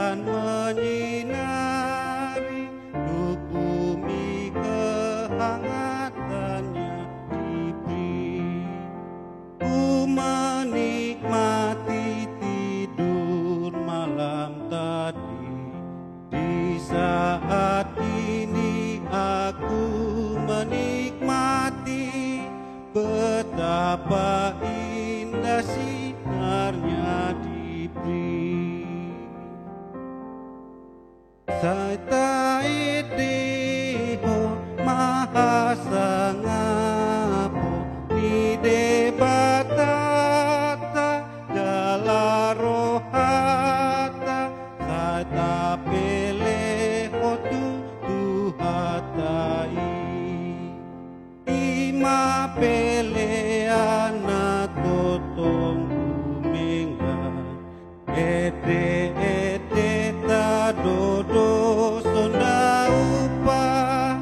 dan menyinari untuk bumi kehangatannya diberi. Ku menikmati tidur malam tadi, di saat ini aku menikmati betapa indah sinarnya diberi. Saita itiho mahasangapo ni debatata dalarohata saita peleho tuhatai ima peleana totong kumenga ete dodo sonda upah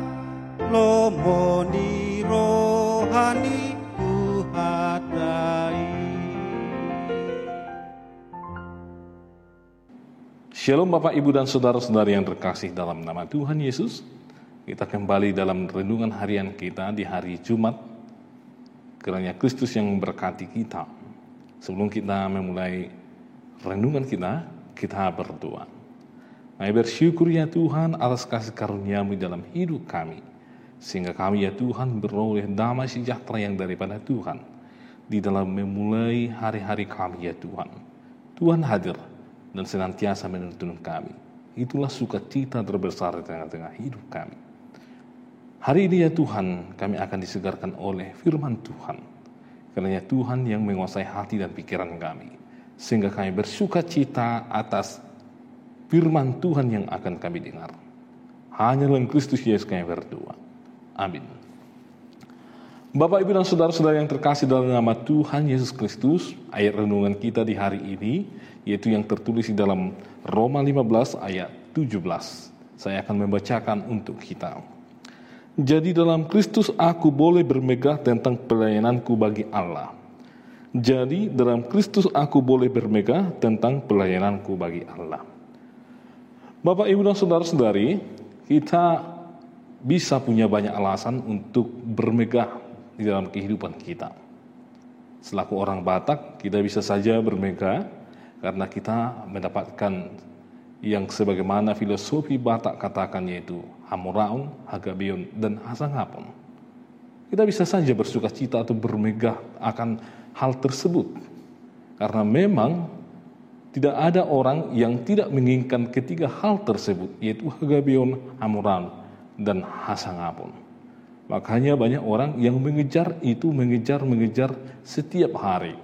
lomoni rohani kuhatai. Shalom Bapak, Ibu, dan Saudara-saudari yang terkasih dalam nama Tuhan Yesus. Kita kembali dalam renungan harian kita di hari Jumat, kiranya Kristus yang memberkati kita. Sebelum kita memulai renungan kita berdoa. Kami bersyukur ya Tuhan atas kasih karunia-Mu dalam hidup kami, sehingga kami ya Tuhan beroleh damai sejahtera yang daripada Tuhan di dalam memulai hari-hari kami ya Tuhan. Tuhan hadir dan senantiasa menuntun kami. Itulah sukacita terbesar di tengah-tengah hidup kami. Hari ini ya Tuhan, kami akan disegarkan oleh firman Tuhan, karena Tuhan yang menguasai hati dan pikiran kami, sehingga kami bersukacita atas firman Tuhan yang akan kami dengar. Hanya dalam Kristus Yesus kami berdoa. Amin. Bapak, Ibu, dan Saudara-saudara yang terkasih dalam nama Tuhan Yesus Kristus, ayat renungan kita di hari ini, yaitu yang tertulis di dalam Roma 15 ayat 17. Saya akan membacakan untuk kita. Jadi dalam Kristus aku boleh bermegah tentang pelayananku bagi Allah. Jadi dalam Kristus aku boleh bermegah tentang pelayananku bagi Allah. Bapak, Ibu, dan Saudara-saudari, kita bisa punya banyak alasan untuk bermegah di dalam kehidupan kita. Selaku orang Batak, kita bisa saja bermegah karena kita mendapatkan yang sebagaimana filosofi Batak katakan, yaitu Hamoraon, Hagabeon, dan Hasangapon. Kita bisa saja bersuka cita atau bermegah akan hal tersebut, karena memang tidak ada orang yang tidak menginginkan ketiga hal tersebut, yaitu Hagabeon, Hamoraon, dan Hasangapon. Makanya banyak orang yang mengejar mengejar setiap hari.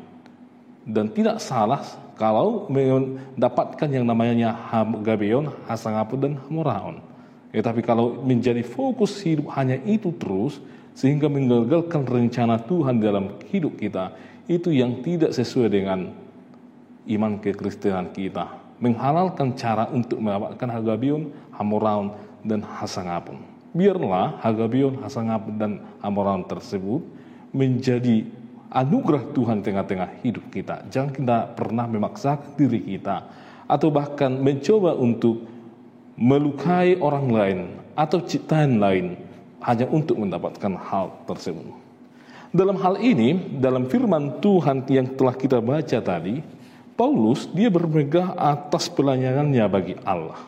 Dan tidak salah kalau mendapatkan yang namanya Hagabeon, Hasangapon, dan Hamoraon. Tetapi kalau menjadi fokus hidup hanya itu terus, sehingga menggagalkan rencana Tuhan dalam hidup kita, itu yang tidak sesuai dengan iman kekristenan kita, menghalalkan cara untuk mendapatkan Hagabeon, Hamoraon, dan Hasangapon. Biarlah Hagabeon, Hasangapon, dan Hamoraon tersebut menjadi anugerah Tuhan tengah-tengah hidup kita. Jangan kita pernah memaksakan diri kita, atau bahkan mencoba untuk melukai orang lain atau ciptaan lain hanya untuk mendapatkan hal tersebut. Dalam hal ini, dalam firman Tuhan yang telah kita baca tadi, Paulus dia bermegah atas pelayanannya bagi Allah.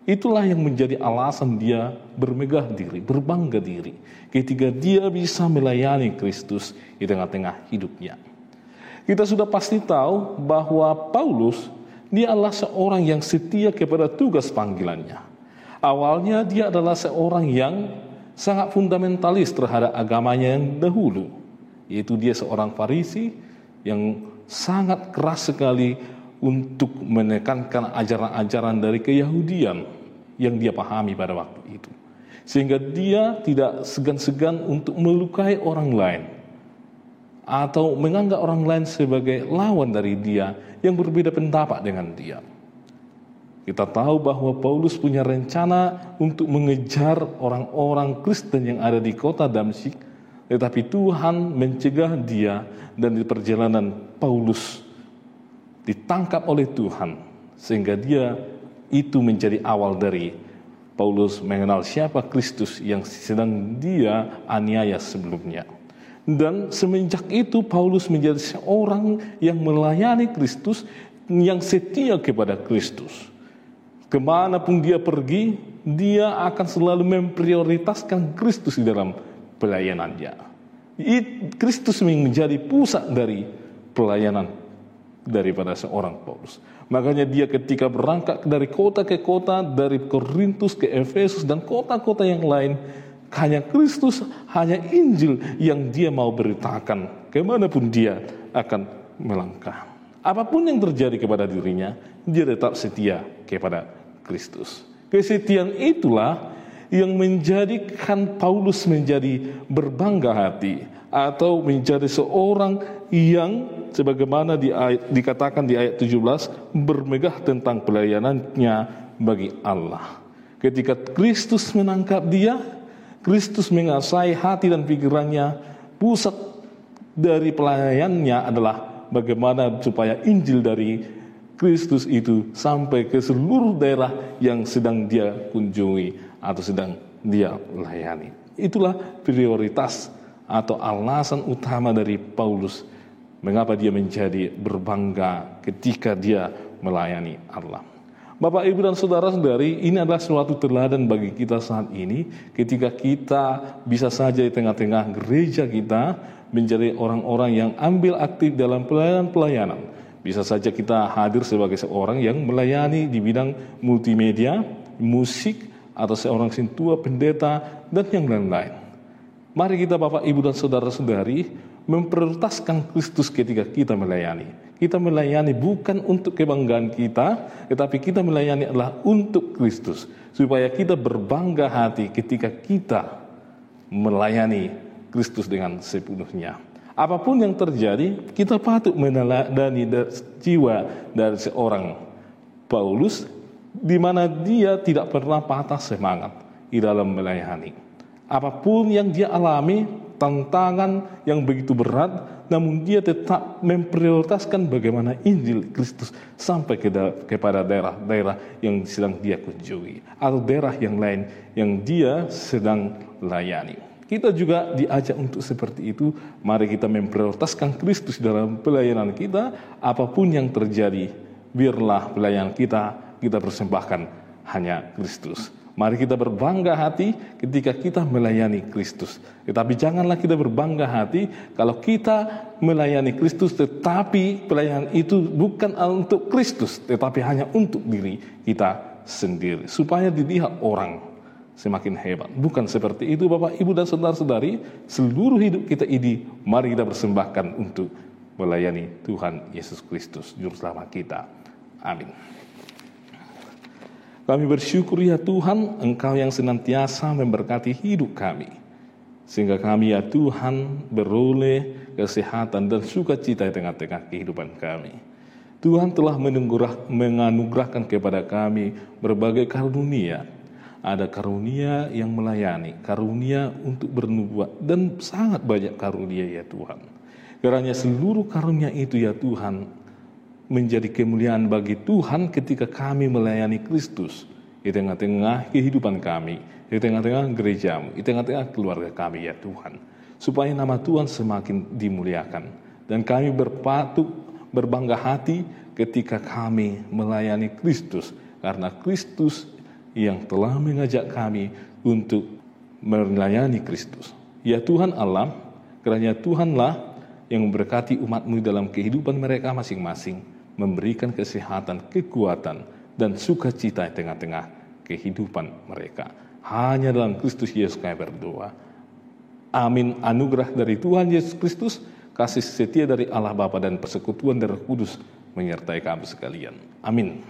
Itulah yang menjadi alasan dia bermegah diri, berbangga diri, ketika dia bisa melayani Kristus di tengah-tengah hidupnya. Kita sudah pasti tahu bahwa Paulus dia adalah seorang yang setia kepada tugas panggilannya. Awalnya dia adalah seorang yang sangat fundamentalis terhadap agamanya yang dahulu, yaitu dia seorang Farisi yang sangat keras sekali untuk menekankan ajaran-ajaran dari keyahudian yang dia pahami pada waktu itu. Sehingga dia tidak segan-segan untuk melukai orang lain atau menganggap orang lain sebagai lawan dari dia yang berbeda pendapat dengan dia. Kita tahu bahwa Paulus punya rencana untuk mengejar orang-orang Kristen yang ada di kota Damsyik, tetapi Tuhan mencegah dia, dan di perjalanan Paulus ditangkap oleh Tuhan, sehingga dia itu menjadi awal dari Paulus mengenal siapa Kristus yang sedang dia aniaya sebelumnya. Dan semenjak itu Paulus menjadi seorang yang melayani Kristus, yang setia kepada Kristus. Kemanapun dia pergi, dia akan selalu memprioritaskan Kristus di dalam pelayanannya. Kristus menjadi pusat dari pelayanan daripada seorang Paulus. Makanya dia ketika berangkat dari kota ke kota, dari Korintus ke Efesus dan kota-kota yang lain, hanya Kristus, hanya Injil yang dia mau beritakan kemanapun dia akan melangkah. Apapun yang terjadi kepada dirinya, dia tetap setia kepada Kristus. Kesetiaan itulah yang menjadikan Paulus menjadi berbangga hati, atau menjadi seorang yang sebagaimana dikatakan di ayat 17, bermegah tentang pelayanannya bagi Allah. Ketika Kristus menangkap dia, Kristus menguasai hati dan pikirannya, pusat dari pelayanannya adalah bagaimana supaya Injil dari Kristus itu sampai ke seluruh daerah yang sedang dia kunjungi atau sedang dia layani. Itulah prioritas atau alasan utama dari Paulus mengapa dia menjadi berbangga ketika dia melayani Allah. Bapak, Ibu, dan saudara-saudari, ini adalah suatu teladan bagi kita saat ini ketika kita bisa saja di tengah-tengah gereja kita menjadi orang-orang yang ambil aktif dalam pelayanan. Bisa saja kita hadir sebagai seorang yang melayani di bidang multimedia, musik, atau seorang sintua, pendeta, dan yang lain-lain. Mari kita, Bapak, Ibu, dan saudara-saudari, memprioritaskan Kristus ketika kita melayani. Kita melayani bukan untuk kebanggaan kita, tetapi kita melayani adalah untuk Kristus, supaya kita berbangga hati ketika kita melayani Kristus dengan sepenuhnya. Apapun yang terjadi, kita patut meneladani jiwa dari seorang Paulus, di mana dia tidak pernah patah semangat di dalam melayani. Apapun yang dia alami, tantangan yang begitu berat, namun dia tetap memprioritaskan bagaimana Injil Kristus sampai kepada daerah-daerah yang sedang dia kunjungi, atau daerah yang lain yang dia sedang layani. Kita juga diajak untuk seperti itu. Mari kita memprioritaskan Kristus dalam pelayanan kita. Apapun yang terjadi, biarlah pelayanan kita persembahkan hanya Kristus. Mari kita berbangga hati ketika kita melayani Kristus. Tetapi janganlah kita berbangga hati kalau kita melayani Kristus tetapi pelayanan itu bukan untuk Kristus, tetapi hanya untuk diri kita sendiri, supaya dilihat orang semakin hebat. Bukan seperti itu, Bapak, Ibu, dan saudara-saudari. Seluruh hidup kita ini mari kita persembahkan untuk melayani Tuhan Yesus Kristus, Juru Selamat kita. Amin. Kami bersyukur ya Tuhan, Engkau yang senantiasa memberkati hidup kami, sehingga kami ya Tuhan beroleh kesehatan dan sukacita di tengah-tengah kehidupan kami. Tuhan telah menganugerahkan kepada kami berbagai karunia. Ada karunia yang melayani, karunia untuk bernubuat, dan sangat banyak karunia ya Tuhan. Kiranya seluruh karunia itu ya Tuhan menjadi kemuliaan bagi Tuhan ketika kami melayani Kristus di tengah-tengah kehidupan kami, di tengah-tengah gerejamu, di tengah-tengah keluarga kami ya Tuhan. Supaya nama Tuhan semakin dimuliakan. Dan kami berpatut berbangga hati ketika kami melayani Kristus. Karena Kristus yang telah mengajak kami untuk melayani Kristus. Ya Tuhan Allah, kiranya Tuhanlah yang memberkati umat-Mu dalam kehidupan mereka masing-masing, memberikan kesehatan, kekuatan, dan sukacita di tengah-tengah kehidupan mereka. Hanya dalam Kristus Yesus kami berdoa. Amin. Anugerah dari Tuhan Yesus Kristus, kasih setia dari Allah Bapa, dan persekutuan dari Roh Kudus menyertai kami sekalian. Amin.